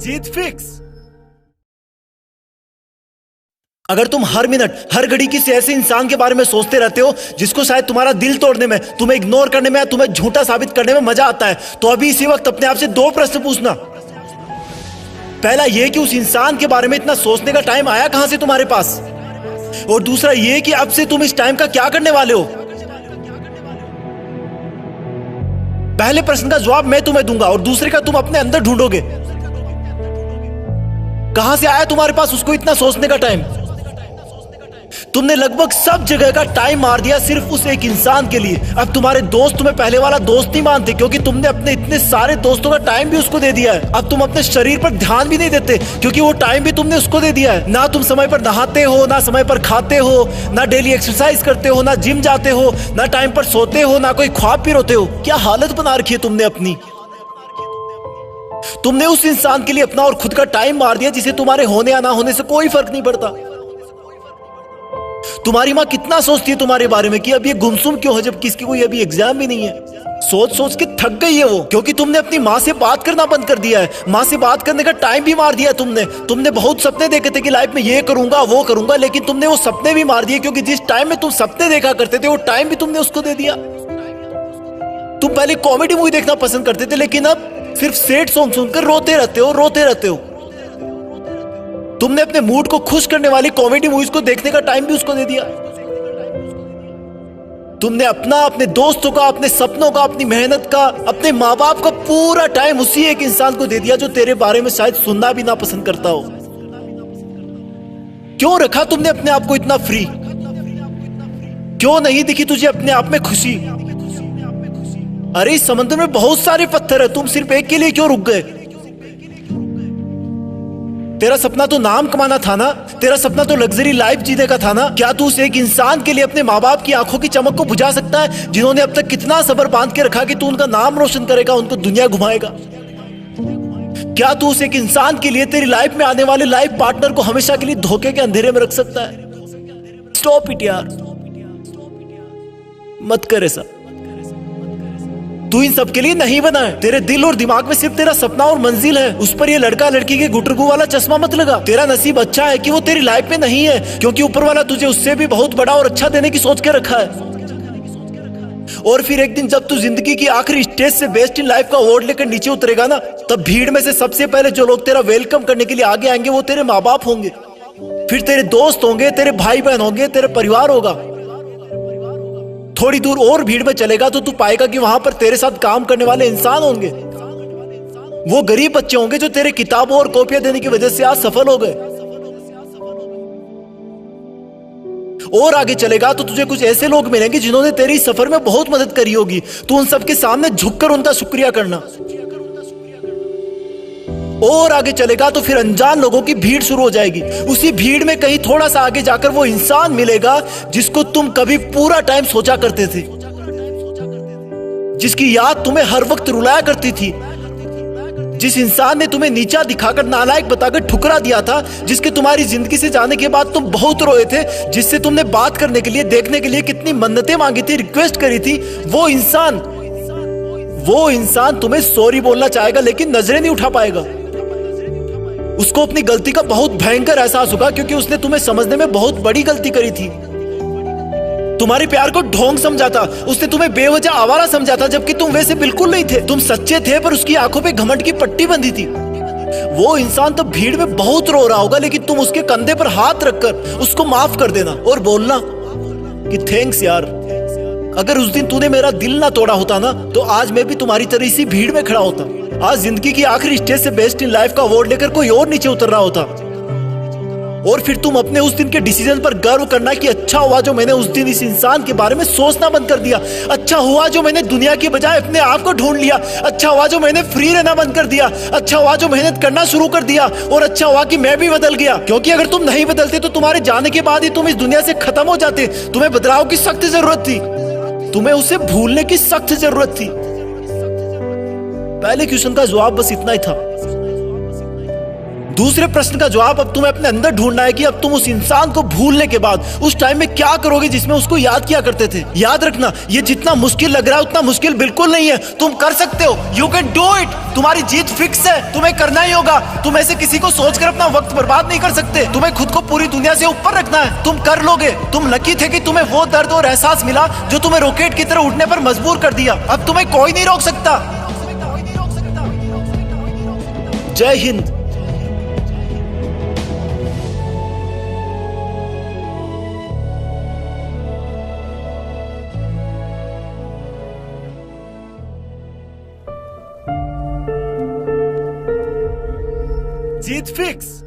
जीत fix. अगर तुम हर minute हर घड़ी किसी ऐसे इंसान के बारे में सोचते रहते हो जिसको शायद तुम्हारा दिल तोड़ने में, तुम्हें इग्नोर करने में, तुम्हें झूठा साबित करने में मजा आता है, तो अभी इसी वक्त अपने आप से 2 प्रश्न पूछना। पहला ये कि उस इंसान के बारे में इतना सोचने का टाइम आया कहां से तुम्हारे पास, और दूसरा ये कि अब से तुम इस टाइम का क्या करने वाले हो। पहले प्रश्न का जवाब मैं तुम्हें दूंगा और दूसरे का तुम अपने अंदर ढूंढोगे। कहां से आया तुम्हारे पास उसको इतना सोचने का टाइम। तुमने लगभग सब जगह का टाइम मार दिया सिर्फ उस एक इंसान के लिए। अब तुम्हारे दोस्त तुम्हें पहले वाला दोस्त नहीं मानते क्योंकि तुमने अपने इतने सारे दोस्तों का टाइम भी उसको दे दिया है। अब तुम अपने शरीर पर ध्यान भी नहीं देते क्योंकि वो टाइम भी तुमने उसको दे दिया है। ना तुम समय पर नहाते हो, ना समय पर खाते हो, ना डेली एक्सरसाइज करते हो, ना जिम जाते हो, ना टाइम पर सोते हो, ना कोई ख्वाब भी रोते हो। क्या हालत बना रखी है तुमने अपनी। तुमने उस इंसान के लिए अपना और खुद का टाइम मार दिया जिसे तुम्हारे होने या ना होने से कोई फर्क नहीं पड़ता। तुम्हारी माँ कितना सोचती है तुम्हारे बारे में कि अब ये गुमसुम क्यों है जबकि इसकी कोई अभी एग्जाम भी नहीं है। सोच सोच के थक गई है वो, क्योंकि तुमने अपनी माँ से बात करना बंद कर दिया है। माँ से बात करने का टाइम भी मार दिया है तुमने बहुत सपने देखे थे कि लाइफ में ये करूंगा वो करूंगा, लेकिन तुमने वो सपने भी मार दिए क्योंकि जिस टाइम में तुम सपने देखा करते थे वो टाइम भी तुमने उसको दे दिया। तुम पहले कॉमेडी मूवी देखना पसंद करते थे लेकिन अब सिर्फ सैड सॉन्ग सुनकर रोते रहते हो। तुमने अपने मूड को खुश करने वाली कॉमेडी मूवीज को देखने का टाइम भी उसको दे दिया। तुमने अपने दोस्तों का, अपने सपनों का, अपनी मेहनत का, अपने माँ बाप का पूरा टाइम उसी एक इंसान को दे दिया जो तेरे बारे में शायद सुनना भी ना पसंद करता हो। क्यों रखा तुमने अपने आप को इतना फ्री। क्यों नहीं दिखी तुझे अपने आप में खुशी। अरे इस समंदर में बहुत सारे पत्थर है, तुम सिर्फ एक के लिए क्यों रुक गए। तेरा सपना तो नाम कमाना था ना, तेरा सपना तो लग्जरी लाइफ जीने का था ना। क्या तू उस एक इंसान के लिए अपने माँ बाप की आंखों की चमक को बुझा सकता है जिन्होंने अब तक कितना सब्र बांध के रखा कि तू उनका नाम रोशन करेगा, उनको दुनिया घुमाएगा। क्या तू उस एक इंसान के लिए तेरी लाइफ में आने वाले लाइफ पार्टनर को हमेशा के लिए धोखे के अंधेरे में रख सकता है। स्टॉप इट यार, मत कर ऐसा। तू इन सब के लिए नहीं बना है। तेरे दिल और दिमाग में सिर्फ तेरा सपना और मंजिल है, उस पर ये लड़का लड़की के गुटरगू वाला चश्मा मत लगा। तेरा नसीब अच्छा है कि वो तेरी लाइफ में नहीं है, क्योंकि ऊपर वाला तुझे उससे भी बहुत बड़ा और अच्छा देने की सोच के रखा है। और फिर एक दिन जब तू जिंदगी की आखिरी स्टेज से बेस्ट इन लाइफ का अवार्ड लेकर नीचे उतरेगा ना, तब भीड़ में से सबसे पहले जो लोग तेरा वेलकम करने के लिए आगे आएंगे वो तेरे माँ बाप होंगे, फिर तेरे दोस्त होंगे, तेरे भाई बहन होंगे, तेरे परिवार होगा। थोड़ी दूर और भीड़ में चलेगा तो तू पाएगा कि वहां पर तेरे साथ काम करने वाले इंसान होंगे। वो गरीब बच्चे होंगे जो तेरे किताबों और कॉपियां देने की वजह से आज सफल हो गए। और आगे चलेगा तो तुझे कुछ ऐसे लोग मिलेंगे जिन्होंने तेरी सफर में बहुत मदद करी होगी। तू उन सबके सामने झुककर उनका शुक्रिया करना। और आगे चलेगा तो फिर अनजान लोगों की भीड़ शुरू हो जाएगी। उसी भीड़ में कहीं थोड़ा सा आगे जाकर वो इंसान मिलेगा जिसको तुम कभी पूरा टाइम सोचा करते थे, जिसकी याद तुम्हें हर वक्त रुलाया करती थी, जिस इंसान ने तुम्हें नीचा दिखाकर, नालायक बताकर ठुकरा दिया था, जिसके तुम्हारी जिंदगी से जाने के बाद तुम बहुत रोए थे, जिससे तुमने बात करने के लिए, देखने के लिए कितनी मन्नतें मांगी थी, रिक्वेस्ट करी थी। वो इंसान तुम्हें सॉरी बोलना चाहेगा लेकिन नजरें नहीं उठा पाएगा। उसको अपनी गलती का बहुत भयंकर एहसास होगा क्योंकि उसने तुम्हें समझने में बहुत बड़ी गलती करी थी। तुम्हारे प्यार को ढोंग समझा था, उसने तुम्हें बेवजह आवारा समझा था, जबकि तुम वैसे बिल्कुल नहीं थे। तुम सच्चे थे पर उसकी आंखों पे घमंड की पट्टी बंधी थी। वो इंसान तो भीड़ में बहुत रो रहा होगा लेकिन तुम उसके कंधे पर हाथ रखकर उसको माफ कर देना और बोलना कि थैंक्स यार, अगर उस दिन तूने मेरा दिल ना तोड़ा होता ना तो आज मैं भी तुम्हारी तरह इसी भीड़ में खड़ा होता। आज जिंदगी की आखिरी स्टेज से बेस्ट इन लाइफ का अवार्ड लेकर कोई और नीचे उतर रहा होता। और फिर तुम अपने उस दिन के डिसीजन पर गर्व करना कि अच्छा हुआ जो मैंने उस दिन इस इंसान के बारे में सोचना बंद कर दिया। अच्छा हुआ जो मैंने दुनिया की बजाय अपने आप को ढूंढ लिया। अच्छा हुआ जो मैंने फ्री रहना बंद कर दिया। अच्छा हुआ जो मेहनत करना शुरू कर दिया। और अच्छा हुआ कि मैं भी बदल गया, क्योंकि अगर तुम नहीं बदलते तो तुम्हारे जाने के बाद ही तुम इस दुनिया से खत्म हो जाते। तुम्हें बदलाव की सख्त जरूरत थी, तुम्हें उसे भूलने की सख्त जरूरत थी। पहले क्वेश्चन का जवाब बस इतना ही था। दूसरे प्रश्न का जवाब अब तुम्हें अपने अंदर ढूंढना है कि अब तुम उस इंसान को भूलने के बाद उस टाइम में क्या करोगे जिसमें उसको याद किया करते थे। याद रखना, ये जितना मुश्किल लग रहा है उतना मुश्किल बिल्कुल नहीं है। तुम कर सकते हो। You can do it. तुम्हारी जीत फिक्स है, तुम्हें करना ही होगा। तुम ऐसे किसी को सोचकर अपना वक्त बर्बाद नहीं कर सकते। तुम्हें खुद को पूरी दुनिया से ऊपर रखना है। तुम कर लोगे। तुम लकी थे कि तुम्हें वो दर्द और एहसास मिला जो तुम्हें रॉकेट की तरह उड़ने पर मजबूर कर दिया। अब तुम्हें कोई नहीं रोक सकता। जय हिंद। जीत फिक्स।